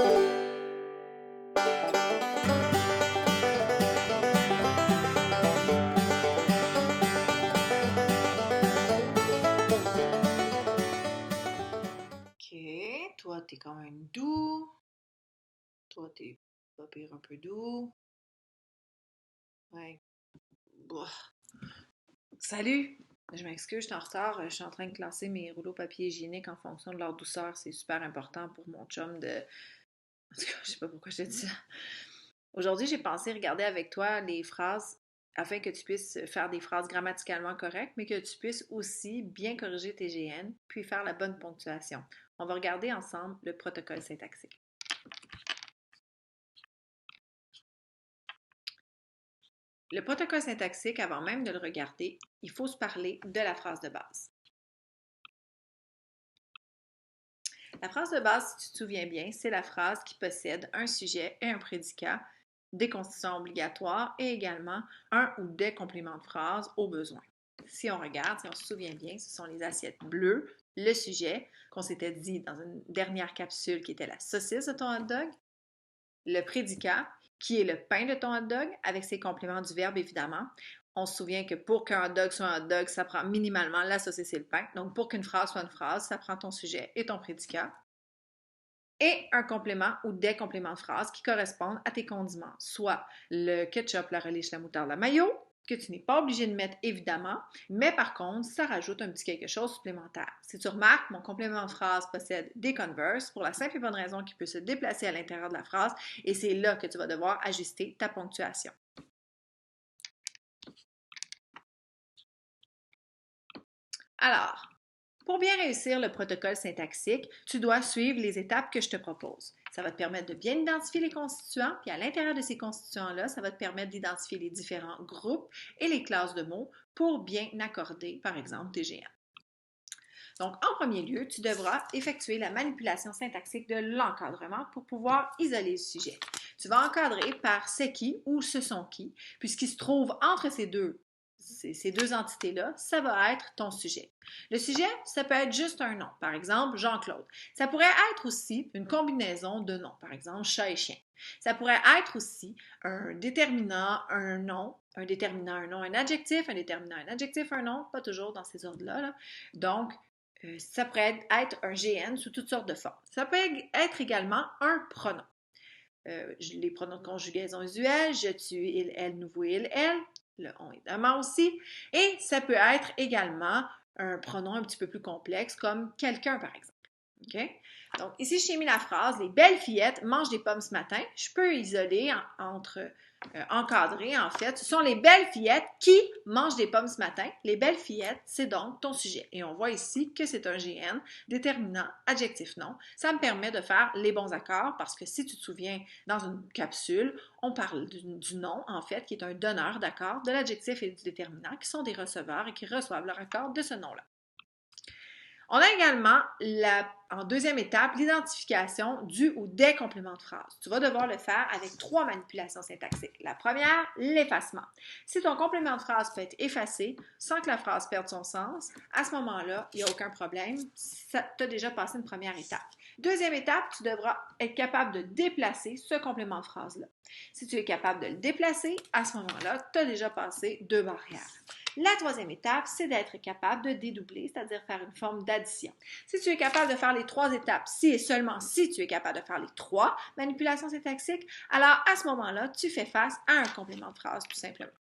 Ok, toi, t'es quand même doux. Toi, t'es pas pire un peu doux. Ouais. Boah. Salut! Je m'excuse, je suis en retard. Je suis en train de classer mes rouleaux papier hygiénique en fonction de leur douceur. C'est super important pour mon chum de. En tout cas, je sais pas pourquoi je te dis ça. Aujourd'hui, j'ai pensé regarder avec toi les phrases afin que tu puisses faire des phrases grammaticalement correctes, mais que tu puisses aussi bien corriger tes GN, puis faire la bonne ponctuation. On va regarder ensemble le protocole syntaxique. Le protocole syntaxique, avant même de le regarder, il faut se parler de la phrase de base. La phrase de base, si tu te souviens bien, c'est la phrase qui possède un sujet et un prédicat, des constituants obligatoires et également un ou des compléments de phrase au besoin. Si on regarde, si on se souvient bien, ce sont les assiettes bleues, le sujet qu'on s'était dit dans une dernière capsule qui était la saucisse de ton hot dog, le prédicat qui est le pain de ton hot dog avec ses compléments du verbe évidemment. On se souvient que pour qu'un hot dog soit un hot dog, ça prend minimalement la saucisse et le pain. Donc pour qu'une phrase soit une phrase, ça prend ton sujet et ton prédicat et un complément ou des compléments de phrase qui correspondent à tes condiments, soit le ketchup, la relish, la moutarde, la mayo, que tu n'es pas obligé de mettre évidemment, mais par contre, ça rajoute un petit quelque chose supplémentaire. Si tu remarques, mon complément de phrase possède des converse pour la simple et bonne raison qu'il peut se déplacer à l'intérieur de la phrase et c'est là que tu vas devoir ajuster ta ponctuation. Alors, pour bien réussir le protocole syntaxique, tu dois suivre les étapes que je te propose. Ça va te permettre de bien identifier les constituants, puis à l'intérieur de ces constituants-là, ça va te permettre d'identifier les différents groupes et les classes de mots pour bien accorder, par exemple, tes GN. Donc, en premier lieu, tu devras effectuer la manipulation syntaxique de l'encadrement pour pouvoir isoler le sujet. Tu vas encadrer par c'est qui ou ce sont qui, puis ce qui se trouve entre ces deux entités-là, ça va être ton sujet. Le sujet, ça peut être juste un nom, par exemple Jean-Claude. Ça pourrait être aussi une combinaison de noms, par exemple chat et chien. Ça pourrait être aussi un déterminant, un nom, un déterminant, un nom, un adjectif, un déterminant, un adjectif, un nom, pas toujours dans ces ordres-là. Là. Donc, ça pourrait être un GN sous toutes sortes de formes. Ça peut être également un pronom. Les pronoms de conjugaison usuelle, je, tu, il, elle, nous, vous, il, elle, le on évidemment aussi. Et ça peut être également un pronom un petit peu plus complexe comme quelqu'un par exemple. OK? Donc ici, j'ai mis la phrase « Les belles fillettes mangent des pommes ce matin ». Je peux isoler encadrer en fait. Ce sont les belles fillettes qui mangent des pommes ce matin. Les belles fillettes, c'est donc ton sujet. Et on voit ici que c'est un GN, déterminant, adjectif nom. Ça me permet de faire les bons accords parce que si tu te souviens, dans une capsule, on parle du nom, en fait, qui est un donneur d'accord, de l'adjectif et du déterminant, qui sont des receveurs et qui reçoivent leur accord de ce nom-là. On a également, en deuxième étape, l'identification du ou des compléments de phrase. Tu vas devoir le faire avec 3 manipulations syntaxiques. La première, l'effacement. Si ton complément de phrase peut être effacé sans que la phrase perde son sens, à ce moment-là, il n'y a aucun problème. Tu as déjà passé une première étape. Deuxième étape, tu devras être capable de déplacer ce complément de phrase-là. Si tu es capable de le déplacer, à ce moment-là, tu as déjà passé 2 barrières. La troisième étape, c'est d'être capable de dédoubler, c'est-à-dire faire une forme d'addition. Si tu es capable de faire les 3 étapes, si et seulement si tu es capable de faire les 3 manipulations syntaxiques, alors à ce moment-là, tu fais face à un complément de phrase tout simplement.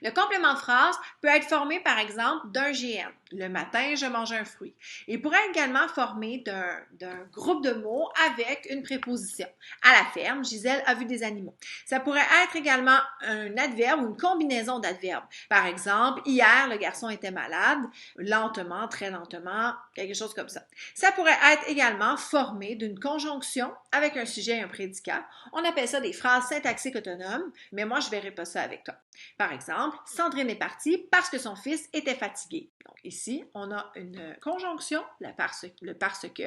Le complément de phrase peut être formé, par exemple, d'un GN. Le matin, je mange un fruit. Il pourrait également former d'un groupe de mots avec une préposition. À la ferme, Gisèle a vu des animaux. Ça pourrait être également un adverbe ou une combinaison d'adverbes. Par exemple, hier, le garçon était malade, lentement, très lentement, quelque chose comme ça. Ça pourrait être également formé d'une conjonction avec un sujet et un prédicat. On appelle ça des phrases syntaxiques autonomes, mais moi, je ne verrai pas ça avec toi. Par exemple, Sandrine est partie parce que son fils était fatigué. Donc ici, on a une conjonction, le parce que,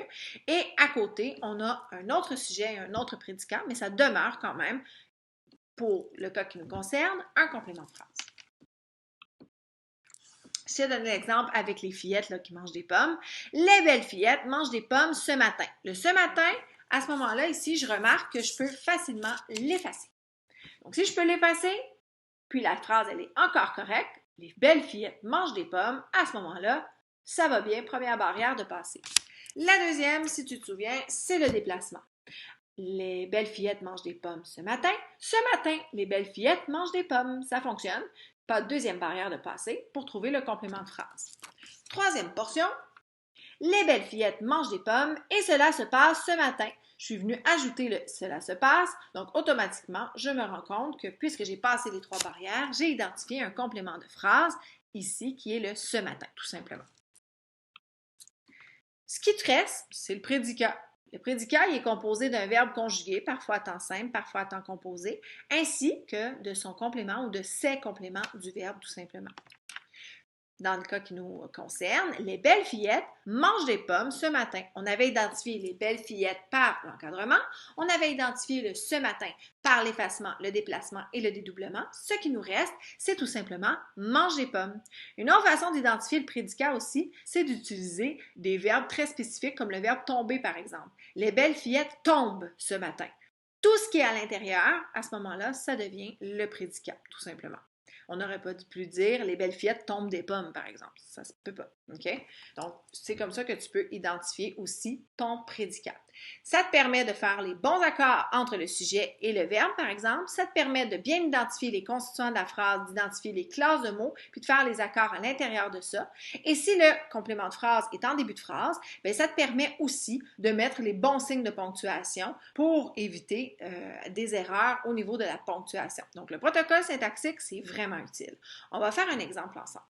et à côté, on a un autre sujet et un autre prédicat, mais ça demeure quand même, pour le cas qui nous concerne, un complément de phrase. Je t'ai donné l'exemple avec les fillettes là, qui mangent des pommes. Les belles fillettes mangent des pommes ce matin. Le ce matin à ce moment-là, ici, je remarque que je peux facilement l'effacer. Donc, si je peux l'effacer, puis la phrase, elle est encore correcte, les belles fillettes mangent des pommes, à ce moment-là, ça va bien, première barrière de passer. La deuxième, si tu te souviens, c'est le déplacement. Les belles fillettes mangent des pommes ce matin. Ce matin, les belles fillettes mangent des pommes. Ça fonctionne. Pas de deuxième barrière de passer pour trouver le complément de phrase. Troisième portion. Les belles fillettes mangent des pommes et cela se passe ce matin. Je suis venue ajouter le cela se passe, donc automatiquement, je me rends compte que puisque j'ai passé les trois barrières, j'ai identifié un complément de phrase ici qui est le ce matin, tout simplement. Ce qui te reste, c'est le prédicat. Le prédicat il est composé d'un verbe conjugué, parfois à temps simple, parfois à temps composé, ainsi que de son complément ou de ses compléments du verbe, tout simplement. Dans le cas qui nous concerne, les belles fillettes mangent des pommes ce matin. On avait identifié les belles fillettes par l'encadrement. On avait identifié le ce matin par l'effacement, le déplacement et le dédoublement. Ce qui nous reste, c'est tout simplement mange des pommes. Une autre façon d'identifier le prédicat aussi, c'est d'utiliser des verbes très spécifiques comme le verbe tomber par exemple. Les belles fillettes tombent ce matin. Tout ce qui est à l'intérieur, à ce moment-là, ça devient le prédicat, tout simplement. On n'aurait pas pu dire les belles fillettes tombent des pommes, par exemple. Ça se peut pas. OK? Donc, c'est comme ça que tu peux identifier aussi ton prédicat. Ça te permet de faire les bons accords entre le sujet et le verbe, par exemple. Ça te permet de bien identifier les constituants de la phrase, d'identifier les classes de mots, puis de faire les accords à l'intérieur de ça. Et si le complément de phrase est en début de phrase, bien, ça te permet aussi de mettre les bons signes de ponctuation pour éviter des erreurs au niveau de la ponctuation. Donc, le protocole syntaxique, c'est vraiment utile. On va faire un exemple ensemble.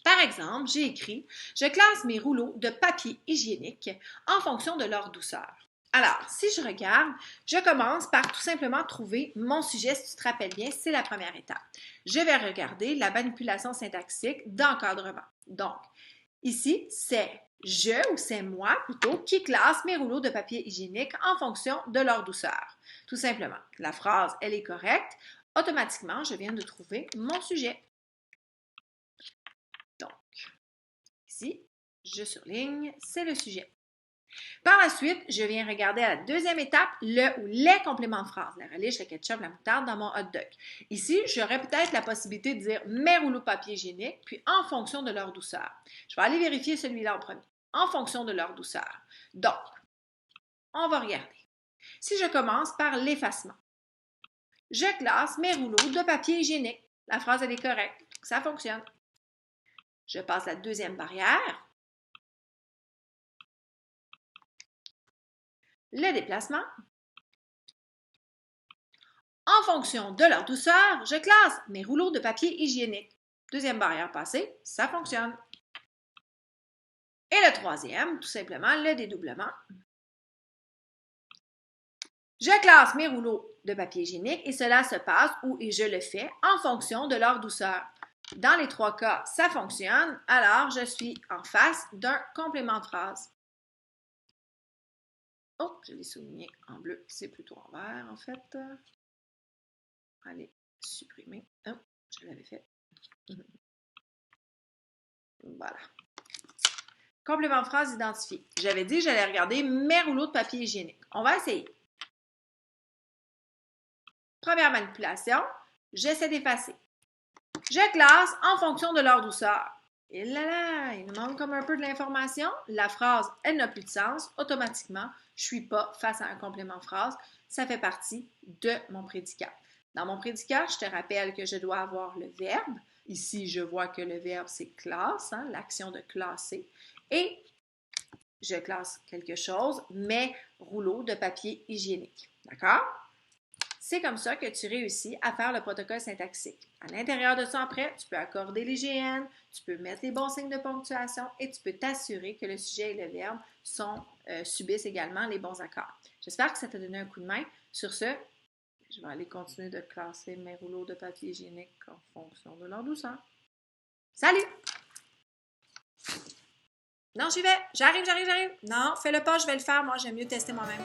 Par exemple, j'ai écrit « Je classe mes rouleaux de papier hygiénique en fonction de leur douceur ». Alors, si je regarde, je commence par tout simplement trouver mon sujet. Si tu te rappelles bien, c'est la première étape. Je vais regarder la manipulation syntaxique d'encadrement. Donc, ici, c'est je ou c'est moi plutôt qui classe mes rouleaux de papier hygiénique en fonction de leur douceur. Tout simplement, la phrase, elle est correcte. Automatiquement, je viens de trouver mon sujet. Donc, ici, je surligne, c'est le sujet. Par la suite, je viens regarder à la deuxième étape le ou les compléments de phrase, la relish, le ketchup, la moutarde dans mon hot dog. Ici, j'aurais peut-être la possibilité de dire mes rouleaux de papier hygiénique, puis en fonction de leur douceur. Je vais aller vérifier celui-là en premier, en fonction de leur douceur. Donc, on va regarder. Si je commence par l'effacement, je classe mes rouleaux de papier hygiénique. La phrase, elle est correcte. Ça fonctionne. Je passe la deuxième barrière. Le déplacement. En fonction de leur douceur, je classe mes rouleaux de papier hygiénique. Deuxième barrière passée, ça fonctionne. Et le troisième, tout simplement, le dédoublement. Je classe mes rouleaux de papier hygiénique et cela se passe et je le fais en fonction de leur douceur. Dans les trois cas, ça fonctionne, alors je suis en face d'un complément de phrase. Oh, je l'ai souligné en bleu, c'est plutôt en vert en fait. Allez, supprimer. Oh, je l'avais fait. Voilà. Complément de phrase identifié. J'avais dit que j'allais regarder mes rouleaux de papier hygiénique. On va essayer. Première manipulation, j'essaie d'effacer. Je classe en fonction de leur douceur. Et là, il nous manque comme un peu de l'information. La phrase, elle n'a plus de sens. Automatiquement, je ne suis pas face à un complément de phrase. Ça fait partie de mon prédicat. Dans mon prédicat, je te rappelle que je dois avoir le verbe. Ici, je vois que le verbe, c'est classe, hein, l'action de classer. Et je classe quelque chose, mes rouleaux de papier hygiénique. D'accord? C'est comme ça que tu réussis à faire le protocole syntaxique. À l'intérieur de ça, après, tu peux accorder les GN, tu peux mettre les bons signes de ponctuation et tu peux t'assurer que le sujet et le verbe subissent également les bons accords. J'espère que ça t'a donné un coup de main. Sur ce, je vais aller continuer de classer mes rouleaux de papier hygiénique en fonction de leur douceur. Salut! Non, j'y vais. J'arrive. Non, fais-le pas, je vais le faire. Moi, j'aime mieux tester moi-même.